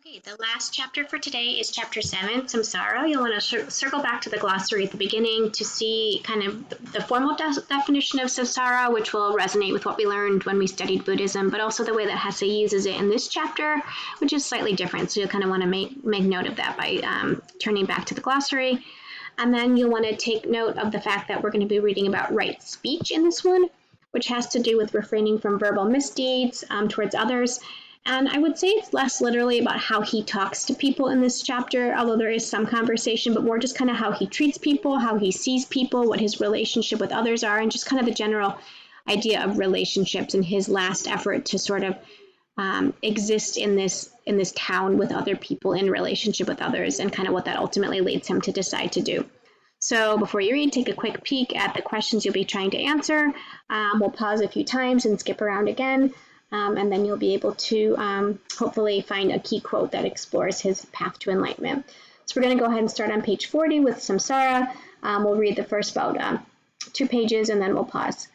Okay, the last chapter for today is chapter 7, Samsara. You'll want to circle back to the glossary at the beginning to see kind of the formal definition of samsara, which will resonate with what we learned when we studied Buddhism, but also the way that Hesse uses it in this chapter, which is slightly different. So you'll kind of want to make note of that by turning back to the glossary. And then you'll want to take note of the fact that we're going to be reading about right speech in this one, which has to do with refraining from verbal misdeeds towards others. And I would say it's less literally about how he talks to people in this chapter, although there is some conversation, but more just kind of how he treats people, how he sees people, what his relationship with others are, and just kind of the general idea of relationships and his last effort to sort of exist in this town with other people in relationship with others, and kind of what that ultimately leads him to decide to do. So before you read, take a quick peek at the questions you'll be trying to answer. We'll pause a few times and skip around again. And then you'll be able to hopefully find a key quote that explores his path to enlightenment. So we're going to go ahead and start on page 40 with Samsara. We'll read the first about 2 pages and then we'll pause.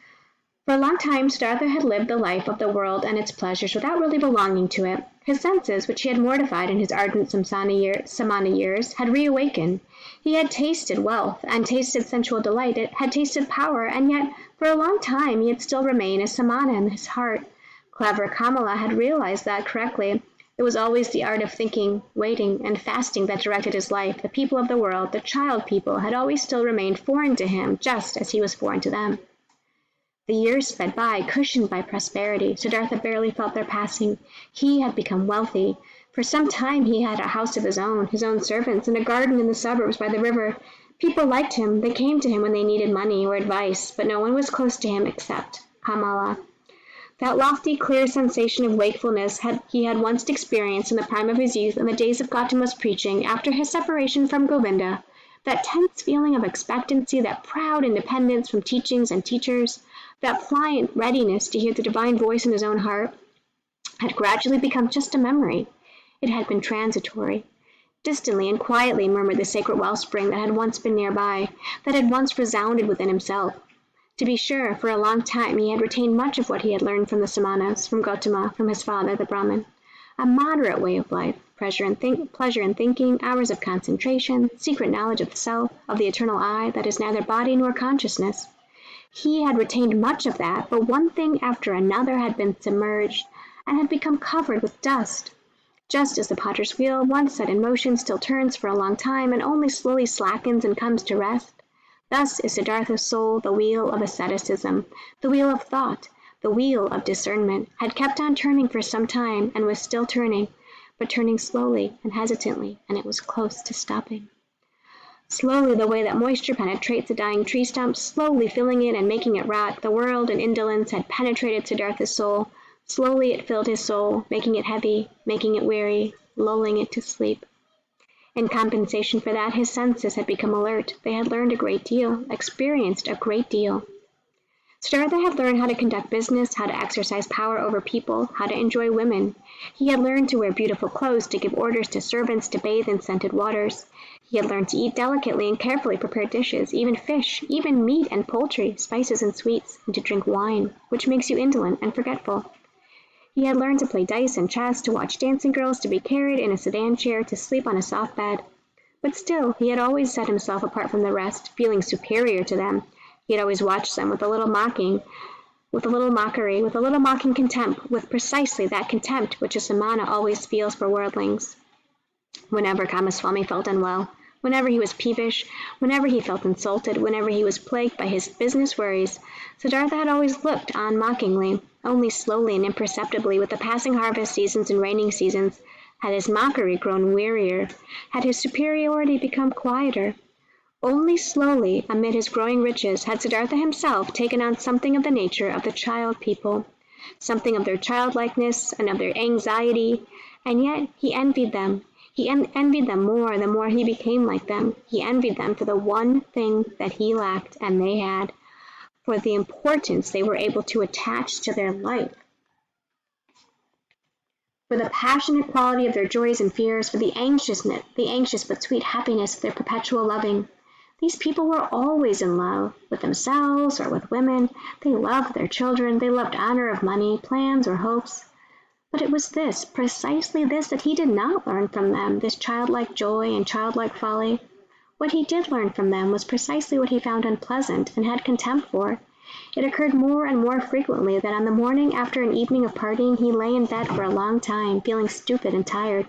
For a long time, Siddhartha had lived the life of the world and its pleasures without really belonging to it. His senses, which he had mortified in his ardent samana years, had reawakened. He had tasted wealth and tasted sensual delight. It had tasted power, and yet for a long time he had still remained a samana in his heart. Clever Kamala had realized that correctly. It was always the art of thinking, waiting, and fasting that directed his life. The people of the world, the child people, had always still remained foreign to him, just as he was foreign to them. The years sped by, cushioned by prosperity. Siddhartha barely felt their passing. He had become wealthy. For some time he had a house of his own servants, and a garden in the suburbs by the river. People liked him. They came to him when they needed money or advice, but no one was close to him except Kamala. That lofty, clear sensation of wakefulness he had once experienced in the prime of his youth in the days of Gautama's preaching after his separation from Govinda, that tense feeling of expectancy, that proud independence from teachings and teachers, that pliant readiness to hear the divine voice in his own heart, had gradually become just a memory. It had been transitory. Distantly and quietly murmured the sacred wellspring that had once been nearby, that had once resounded within himself. To be sure, for a long time he had retained much of what he had learned from the Samanas, from Gautama, from his father, the Brahmin. A moderate way of life, pleasure in thinking, hours of concentration, secret knowledge of the self, of the eternal I that is neither body nor consciousness. He had retained much of that, but one thing after another had been submerged and had become covered with dust. Just as the potter's wheel, once set in motion, still turns for a long time and only slowly slackens and comes to rest, thus is Siddhartha's soul the wheel of asceticism, the wheel of thought, the wheel of discernment, had kept on turning for some time and was still turning, but turning slowly and hesitantly, and it was close to stopping. Slowly, the way that moisture penetrates a dying tree stump, slowly filling it and making it rot, the world and indolence had penetrated Siddhartha's soul. Slowly it filled his soul, making it heavy, making it weary, lulling it to sleep. In compensation for that, his senses had become alert. They had learned a great deal, experienced a great deal. Siddhartha had learned how to conduct business, how to exercise power over people, how to enjoy women. He had learned to wear beautiful clothes, to give orders to servants, to bathe in scented waters. He had learned to eat delicately and carefully prepared dishes, even fish, even meat and poultry, spices and sweets, and to drink wine, which makes you indolent and forgetful. He had learned to play dice and chess, to watch dancing girls, to be carried in a sedan chair, to sleep on a soft bed. But still, he had always set himself apart from the rest, feeling superior to them. He had always watched them with a little mockery, with a little mocking contempt, with precisely that contempt which a samana always feels for worldlings. Whenever Kamaswami felt unwell, whenever he was peevish, whenever he felt insulted, whenever he was plagued by his business worries, Siddhartha had always looked on mockingly. Only slowly and imperceptibly, with the passing harvest seasons and raining seasons, had his mockery grown wearier, had his superiority become quieter. Only slowly, amid his growing riches, had Siddhartha himself taken on something of the nature of the child people, something of their childlikeness and of their anxiety, and yet he envied them. He envied them more the more he became like them. He envied them for the one thing that he lacked and they had, for the importance they were able to attach to their life, for the passionate quality of their joys and fears, for the anxious but sweet happiness of their perpetual loving. These people were always in love, with themselves or with women. They loved their children. They loved honor of money, plans, or hopes. But it was this, precisely this, that he did not learn from them, this childlike joy and childlike folly. What he did learn from them was precisely what he found unpleasant and had contempt for. It occurred more and more frequently that on the morning after an evening of partying he lay in bed for a long time, feeling stupid and tired.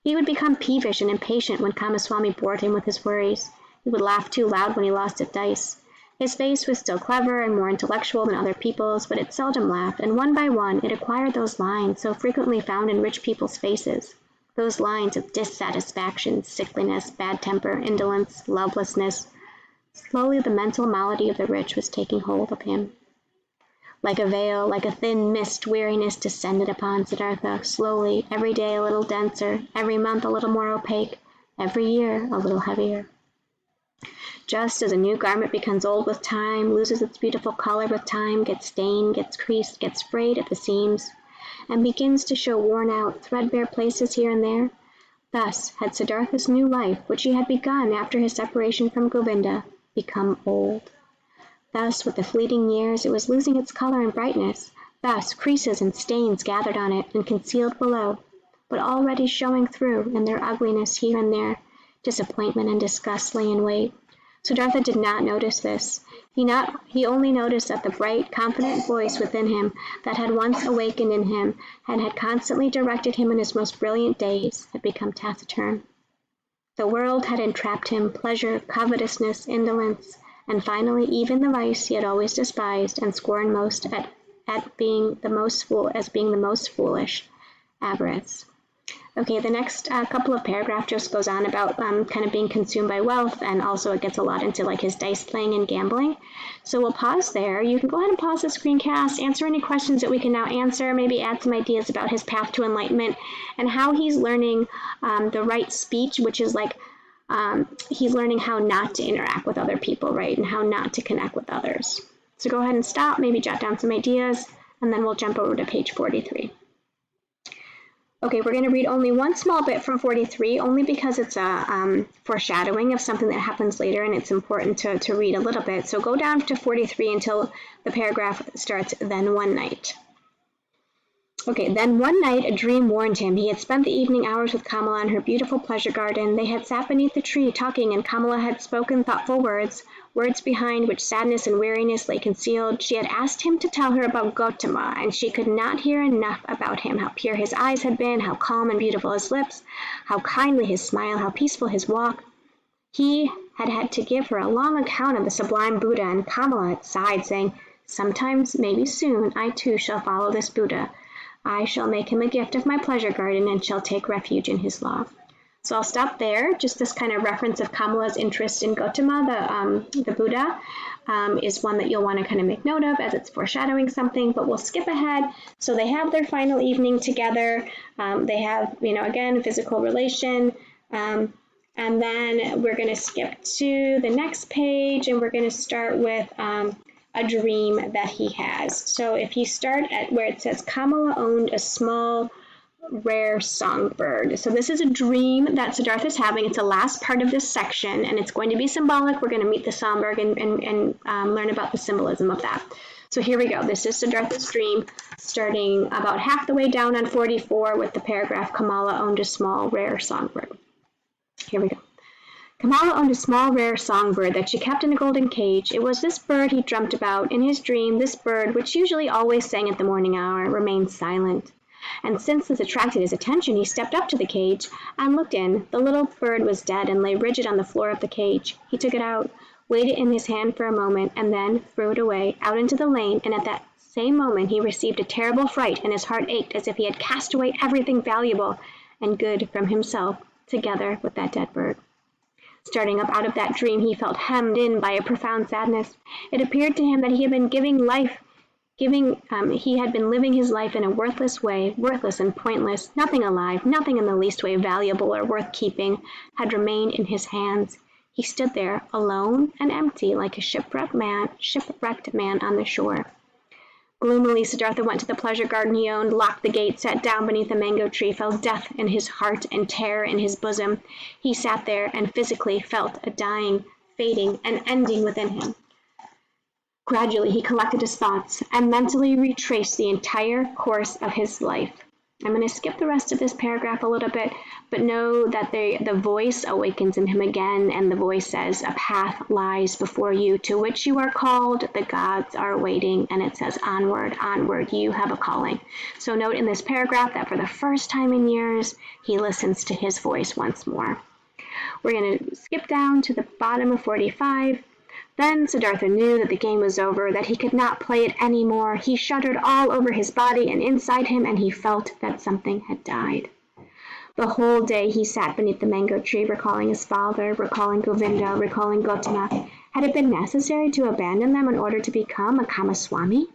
He would become peevish and impatient when Kamaswami bored him with his worries. He would laugh too loud when he lost at dice. His face was still clever and more intellectual than other people's, but it seldom laughed, and one by one it acquired those lines so frequently found in rich people's faces. Those lines of dissatisfaction, sickliness, bad temper, indolence, lovelessness. Slowly the mental malady of the rich was taking hold of him. Like a veil, like a thin mist, weariness descended upon Siddhartha, slowly, every day a little denser, every month a little more opaque, every year a little heavier. Just as a new garment becomes old with time, loses its beautiful color with time, gets stained, gets creased, gets frayed at the seams, and begins to show worn-out, threadbare places here and there, thus had Siddhartha's new life, which he had begun after his separation from Govinda, become old. Thus, with the fleeting years, it was losing its color and brightness. Thus, creases and stains gathered on it and concealed below, but already showing through in their ugliness here and there. Disappointment and disgust lay in wait. Siddhartha did not notice this. He only noticed that the bright, confident voice within him that had once awakened in him and had constantly directed him in his most brilliant days had become taciturn. The world had entrapped him, pleasure, covetousness, indolence, and finally even the vice he had always despised and scorned most at being the most foolish, avarice. Okay, the next couple of paragraphs just goes on about kind of being consumed by wealth, and also it gets a lot into like his dice playing and gambling. So we'll pause there. You can go ahead and pause the screencast, answer any questions that we can now answer, maybe add some ideas about his path to enlightenment and how he's learning the right speech, which is like he's learning how not to interact with other people, right, and how not to connect with others. So go ahead and stop, maybe jot down some ideas, and then we'll jump over to page 43. Okay, we're going to read only one small bit from 43, only because it's a foreshadowing of something that happens later, and it's important to read a little bit. So go down to 43 until the paragraph starts, then one night. Okay, then one night a dream warned him. He had spent the evening hours with Kamala in her beautiful pleasure garden. They had sat beneath the tree talking, and Kamala had spoken thoughtful words behind which sadness and weariness lay concealed. She had asked him to tell her about Gautama, and she could not hear enough about him, how pure his eyes had been, how calm and beautiful his lips, how kindly his smile, how peaceful his walk. He had to give her a long account of the sublime Buddha, and Kamala had sighed, saying, "Sometimes, maybe soon, I too shall follow this Buddha. I shall make him a gift of my pleasure garden and shall take refuge in his law." So I'll stop there. Just this kind of reference of Kamala's interest in Gautama, the Buddha, is one that you'll want to kind of make note of as it's foreshadowing something, but we'll skip ahead. So they have their final evening together. They have, again, physical relation. And then we're going to skip to the next page, and we're going to start with a dream that he has. So if you start at where it says Kamala owned a small rare songbird. So this is a dream that Siddhartha is having. It's the last part of this section, and it's going to be symbolic. We're going to meet the songbird and learn about the symbolism of that. So here we go. This is Siddhartha's dream, starting about half the way down on 44 with the paragraph, Kamala owned a small rare songbird. Here we go. Kamala owned a small rare songbird that she kept in a golden cage. It was this bird he dreamt about. In his dream, this bird, which usually always sang at the morning hour, remained silent. And since this attracted his attention, he stepped up to the cage and looked in. The little bird was dead and lay rigid on the floor of the cage. He took it out, weighed it in his hand for a moment, and then threw it away, out into the lane, and at that same moment he received a terrible fright, and his heart ached as if he had cast away everything valuable and good from himself, together with that dead bird. Starting up out of that dream, he felt hemmed in by a profound sadness. It appeared to him that he had been he had been living his life in a worthless way, worthless and pointless. Nothing alive, nothing in the least way valuable or worth keeping, had remained in his hands. He stood there, alone and empty, like a shipwrecked man on the shore. Gloomily, Siddhartha went to the pleasure garden he owned, locked the gate, sat down beneath a mango tree, felt death in his heart and terror in his bosom. He sat there and physically felt a dying, fading, and ending within him. Gradually, he collected his thoughts and mentally retraced the entire course of his life. I'm going to skip the rest of this paragraph a little bit, but know that the voice awakens in him again, and the voice says, "A path lies before you to which you are called. The gods are waiting," and it says, "Onward, onward, you have a calling." So note in this paragraph that for the first time in years, he listens to his voice once more. We're going to skip down to the bottom of 45. Then Siddhartha knew that the game was over, that he could not play it any more. He shuddered all over his body and inside him, and he felt that something had died. The whole day he sat beneath the mango tree, recalling his father, recalling Govinda, recalling Gotama. Had it been necessary to abandon them in order to become a Kamaswami?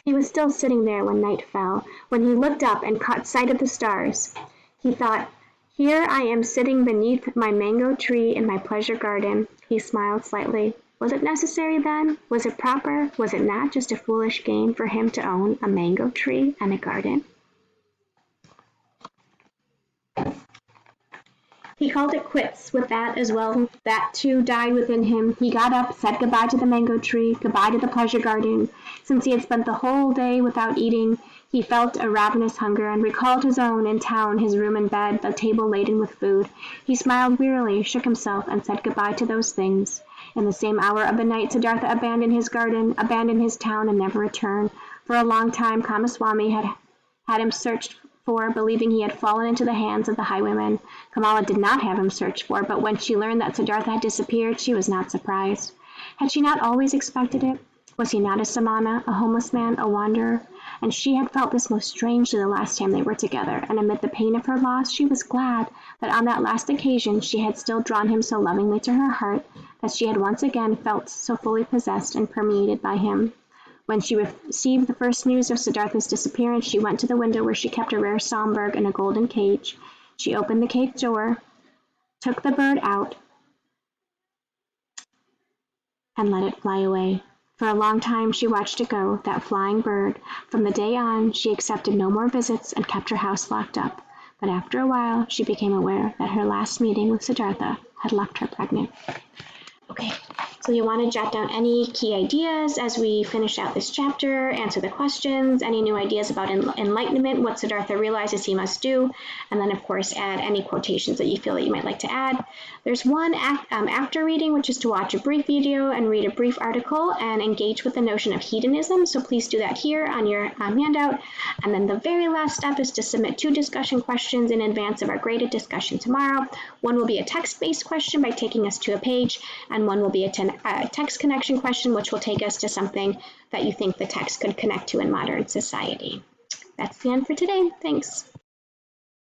He was still sitting there when night fell, when he looked up and caught sight of the stars. He thought, "Here I am sitting beneath my mango tree in my pleasure garden." He smiled slightly. Was it necessary then? Was it proper? Was it not just a foolish game for him to own a mango tree and a garden? He called it quits with that as well. That too died within him. He got up, said goodbye to the mango tree, goodbye to the pleasure garden. Since he had spent the whole day without eating, he felt a ravenous hunger and recalled his own in town, his room and bed, the table laden with food. He smiled wearily, shook himself, and said goodbye to those things. In the same hour of the night, Siddhartha abandoned his garden, abandoned his town, and never returned. For a long time, Kamaswami had him searched for, believing he had fallen into the hands of the highwaymen. Kamala did not have him searched for, but when she learned that Siddhartha had disappeared, she was not surprised. Had she not always expected it? Was he not a samana, a homeless man, a wanderer? And she had felt this most strangely the last time they were together, and amid the pain of her loss, she was glad that on that last occasion she had still drawn him so lovingly to her heart, that she had once again felt so fully possessed and permeated by him. When she received the first news of Siddhartha's disappearance, she went to the window where she kept a rare songbird in a golden cage. She opened the cage door, took the bird out, and let it fly away. For a long time she watched it go, that flying bird. From the day on, she accepted no more visits and kept her house locked up. But after a while, she became aware that her last meeting with Siddhartha had left her pregnant. Okay, so you want to jot down any key ideas as we finish out this chapter, answer the questions, any new ideas about enlightenment, what Siddhartha realizes he must do, and then of course add any quotations that you feel that you might like to add. There's one after reading, which is to watch a brief video and read a brief article and engage with the notion of hedonism, so please do that here on your handout. And then the very last step is to submit 2 discussion questions in advance of our graded discussion tomorrow. One will be a text-based question by taking us to a page, and one will be a text connection question, which will take us to something that you think the text could connect to in modern society. That's the end for today. Thanks.